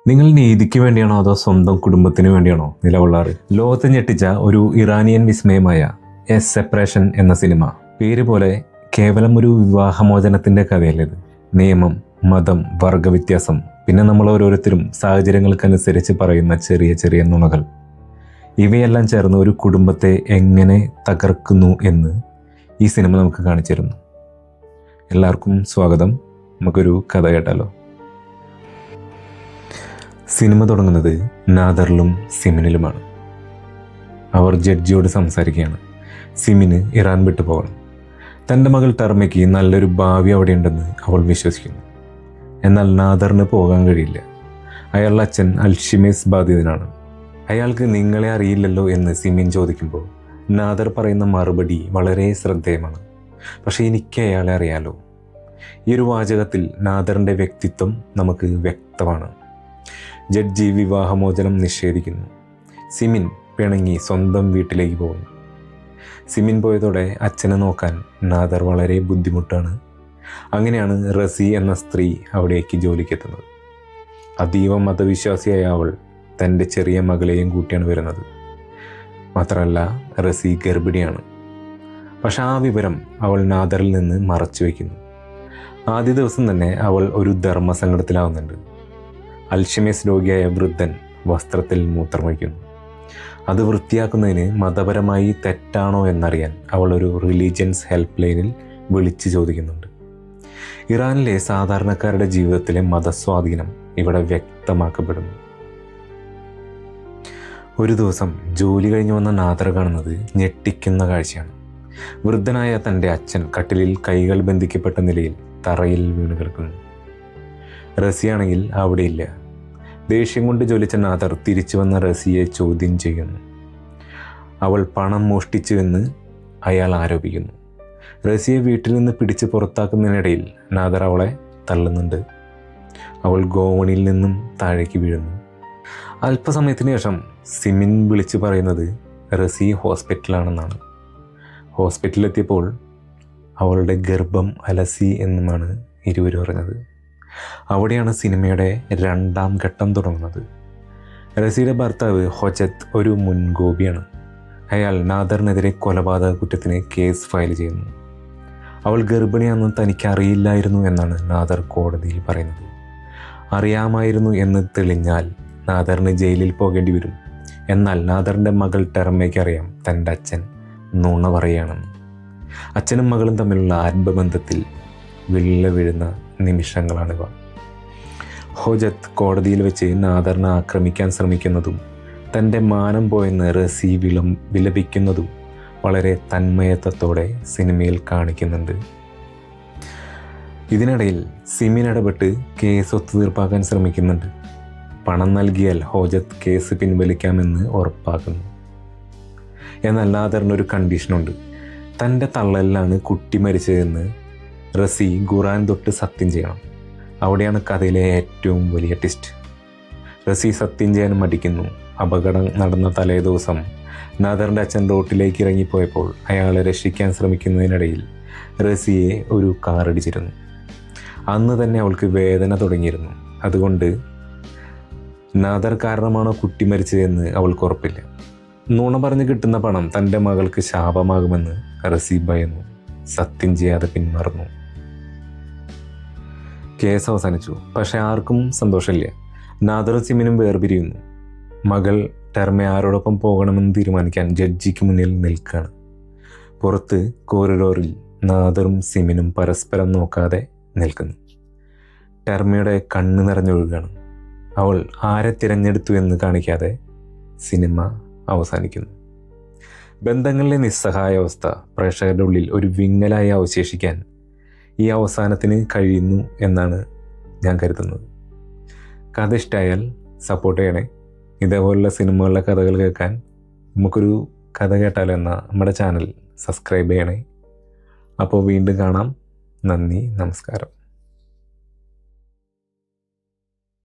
നിങ്ങൾ നീതിക്ക് വേണ്ടിയാണോ അതോ സ്വന്തം കുടുംബത്തിന് വേണ്ടിയാണോ നിലകൊള്ളാറ്? ലോകത്തെ ഞെട്ടിച്ച ഒരു ഇറാനിയൻ വിസ്മയമായ എ സെപ്പറേഷൻ എന്ന സിനിമ. പേര് പോലെ കേവലം ഒരു വിവാഹമോചനത്തിൻ്റെ കഥയല്ലേത്. നിയമം, മതം, വർഗവ്യത്യാസം, പിന്നെ നമ്മൾ ഓരോരുത്തരും സാഹചര്യങ്ങൾക്കനുസരിച്ച് പറയുന്ന ചെറിയ ചെറിയ നുണകൾ, ഇവയെല്ലാം ചേർന്ന് ഒരു കുടുംബത്തെ എങ്ങനെ തകർക്കുന്നു എന്ന് ഈ സിനിമ നമുക്ക് കാണിച്ചിരുന്നു. എല്ലാവർക്കും സ്വാഗതം. നമുക്കൊരു കഥ കേട്ടാലോ. സിനിമ തുടങ്ങുന്നത് നാദറിലും സിമിനിലുമാണ്. അവർ ജഡ്ജിയോട് സംസാരിക്കുകയാണ്. സിമിന് ഇറാൻ വിട്ടു പോകണം. തൻ്റെ മകൾ ടർമയ്ക്ക് നല്ലൊരു ഭാവി അവിടെയുണ്ടെന്ന് അവൾ വിശ്വസിക്കുന്നു. എന്നാൽ നാദറിന് പോകാൻ കഴിയില്ല. അയാളുടെ അച്ഛൻ അൽഷിമേഴ്സ് ബാധിതനാണ്. അയാൾക്ക് നിങ്ങളെ അറിയില്ലല്ലോ എന്ന് സിമിൻ ചോദിക്കുമ്പോൾ നാദർ പറയുന്ന മറുപടി വളരെ ശ്രദ്ധേയമാണ്. പക്ഷേ എനിക്ക് അയാളെ അറിയാലോ. ഈ ഒരു വാചകത്തിൽ നാദറിൻ്റെ വ്യക്തിത്വം നമുക്ക് വ്യക്തമാണ്. ജഡ്ജി വിവാഹമോചനം നിഷേധിക്കുന്നു. സിമിൻ പിണങ്ങി സ്വന്തം വീട്ടിലേക്ക് പോകുന്നു. സിമിൻ പോയതോടെ അച്ഛനെ നോക്കാൻ നാദർ വളരെ ബുദ്ധിമുട്ടാണ്. അങ്ങനെയാണ് റസി എന്ന സ്ത്രീ അവിടേക്ക് ജോലിക്കെത്തുന്നത്. അതീവ മതവിശ്വാസിയായ അവൾ തൻ്റെ ചെറിയ മകളെയും കൂട്ടിയാണ് വരുന്നത്. മാത്രമല്ല, റസി ഗർഭിണിയാണ്. പക്ഷെ ആ വിവരം അവൾ നാദറിൽ നിന്ന് മറച്ചു വയ്ക്കുന്നു. ആദ്യ ദിവസം തന്നെ അവൾ ഒരു ധർമ്മസങ്കടത്തിലാവുന്നുണ്ട്. അൽഷിമേഴ്സ് രോഗിയായ വൃദ്ധൻ വസ്ത്രത്തിൽ മൂത്രമൊഴിക്കുന്നു. അത് വൃത്തിയാക്കുന്നതിന് മതപരമായി തെറ്റാണോ എന്നറിയാൻ അവൾ ഒരു റിലീജിയൻസ് ഹെൽപ്പ് ലൈനിൽ വിളിച്ചു ചോദിക്കുന്നുണ്ട്. ഇറാനിലെ സാധാരണക്കാരുടെ ജീവിതത്തിലെ മതസ്വാധീനം ഇവിടെ വ്യക്തമാക്കപ്പെടുന്നു. ഒരു ദിവസം ജോലി കഴിഞ്ഞു വന്ന നാദർ കാണുന്നത് ഞെട്ടിക്കുന്ന കാഴ്ചയാണ്. വൃദ്ധനായ തൻ്റെ അച്ഛൻ കട്ടിലിൽ കൈകൾ ബന്ധിക്കപ്പെട്ട നിലയിൽ തറയിൽ വീണ് കിടക്കുന്നു. റസിയാണെങ്കിൽ അവിടെയില്ല. ദേഷ്യം കൊണ്ട് ജ്വലിച്ച നാദർ തിരിച്ചു വന്ന റസിയെ ചോദ്യം ചെയ്യുന്നു. അവൾ പണം മോഷ്ടിച്ചുവെന്ന് അയാൾ ആരോപിക്കുന്നു. റസിയെ വീട്ടിൽ നിന്ന് പിടിച്ച് പുറത്താക്കുന്നതിനിടയിൽ നാദർ അവളെ തള്ളുന്നുണ്ട്. അവൾ ഗോവണിയിൽ നിന്നും താഴേക്ക് വീഴുന്നു. അല്പസമയത്തിന് ശേഷം സിമിൻ വിളിച്ചു പറയുന്നത് റസി ഹോസ്പിറ്റലാണെന്നാണ്. ഹോസ്പിറ്റലിലെത്തിയപ്പോൾ അവളുടെ ഗർഭം അലസി എന്നുമാണ് ഇരുവരും അറിഞ്ഞത്. അവിടെയാണ് സിനിമയുടെ രണ്ടാം ഘട്ടം തുടങ്ങുന്നത്. റസിയുടെ ഭർത്താവ് ഹൊജത്ത് ഒരു മുൻകോപിയാണ്. അയാൾ നാദറിനെതിരെ കൊലപാതക കുറ്റത്തിന് കേസ് ഫയൽ ചെയ്യുന്നു. അവൾ ഗർഭിണിയാണെന്ന് തനിക്ക് അറിയില്ലായിരുന്നു എന്നാണ് നാദർ കോടതിയിൽ പറയുന്നത്. അറിയാമായിരുന്നു എന്ന് തെളിഞ്ഞാൽ നാദറിന് ജയിലിൽ പോകേണ്ടി വരും. എന്നാൽ നാദറിൻ്റെ മകൾ ടെർമയ്ക്ക് അറിയാം തൻ്റെ അച്ഛൻ നുണ പറയുകയാണെന്ന്. അച്ഛനും മകളും തമ്മിലുള്ള ആത്മബന്ധത്തിൽ വിള്ള വീഴുന്ന നിമിഷങ്ങളാണിവ. ഹൊജത്ത് കോടതിയിൽ വെച്ച് നാദറിനെ ആക്രമിക്കാൻ ശ്രമിക്കുന്നതും തൻ്റെ മാനം പോയെന്ന് റസി വിലപിക്കുന്നതും വളരെ തന്മയത്വത്തോടെ സിനിമയിൽ കാണിക്കുന്നുണ്ട്. ഇതിനിടയിൽ സിമിൻ ഇടപെട്ട് കേസ് ഒത്തുതീർപ്പാക്കാൻ ശ്രമിക്കുന്നുണ്ട്. പണം നൽകിയാൽ ഹൊജത്ത് കേസ് പിൻവലിക്കാമെന്ന് ഉറപ്പാക്കുന്നു. എന്നാൽ നാദറിനൊരു കണ്ടീഷനുണ്ട്. തൻ്റെ തള്ളലിലാണ് കുട്ടി മരിച്ചതെന്ന് റസി ഖുറാൻ തൊട്ട് സത്യം ചെയ്യണം. അവിടെയാണ് കഥയിലെ ഏറ്റവും വലിയ ട്വിസ്റ്റ്. റസി സത്യം ചെയ്യാൻ മടിക്കുന്നു. അപകടം നടന്ന തലേ ദിവസം നാദറിൻ്റെ അച്ഛൻ റോട്ടിലേക്ക് ഇറങ്ങിപ്പോയപ്പോൾ അയാളെ രക്ഷിക്കാൻ ശ്രമിക്കുന്നതിനിടയിൽ റസിയെ ഒരു കാറിടിച്ചിരുന്നു. അന്ന് തന്നെ അവൾക്ക് വേദന തുടങ്ങിയിരുന്നു. അതുകൊണ്ട് നാദർ കാരണമാണോ കുട്ടി മരിച്ചതെന്ന് അവൾക്ക് ഉറപ്പില്ല. നുണ പറഞ്ഞ് കിട്ടുന്ന പണം തൻ്റെ മകൾക്ക് ശാപമാകുമെന്ന് റസി ഭയന്നു. സത്യം ചെയ്യാതെ പിന്മാറുന്നു. കേസ് അവസാനിച്ചു. പക്ഷെ ആർക്കും സന്തോഷമില്ല. നാദറും സിമിനും വേർപിരിയുന്നു. മകൾ ടെർമ ആരോടൊപ്പം പോകണമെന്ന് തീരുമാനിക്കാൻ ജഡ്ജിക്ക് മുന്നിൽ നിൽക്കുകയാണ്. പുറത്ത് കോറിഡോറിൽ നാദറും സിമിനും പരസ്പരം നോക്കാതെ നിൽക്കുന്നു. ടെർമയുടെ കണ്ണ് നിറഞ്ഞൊഴുകുകയാണ്. അവൾ ആരെ തിരഞ്ഞെടുത്തു എന്ന് കാണിക്കാതെ സിനിമ അവസാനിക്കുന്നു. ബന്ധങ്ങളിലെ നിസ്സഹായാവസ്ഥ പ്രേക്ഷകരുടെ ഉള്ളിൽ ഒരു വിങ്ങലായി അവശേഷിക്കാൻ ഈ അവസാനത്തിന് കഴിയുന്നു എന്നാണ് ഞാൻ കരുതുന്നത്. കഥ ഇഷ്ടമായാൽ സപ്പോർട്ട് ചെയ്യണേ. ഇതേപോലുള്ള സിനിമകളിലെ കഥകൾ കേൾക്കാൻ നമുക്കൊരു കഥ കേട്ടാലോ എന്ന നമ്മുടെ ചാനൽ സബ്സ്ക്രൈബ് ചെയ്യണേ. അപ്പോൾ വീണ്ടും കാണാം. നന്ദി, നമസ്കാരം.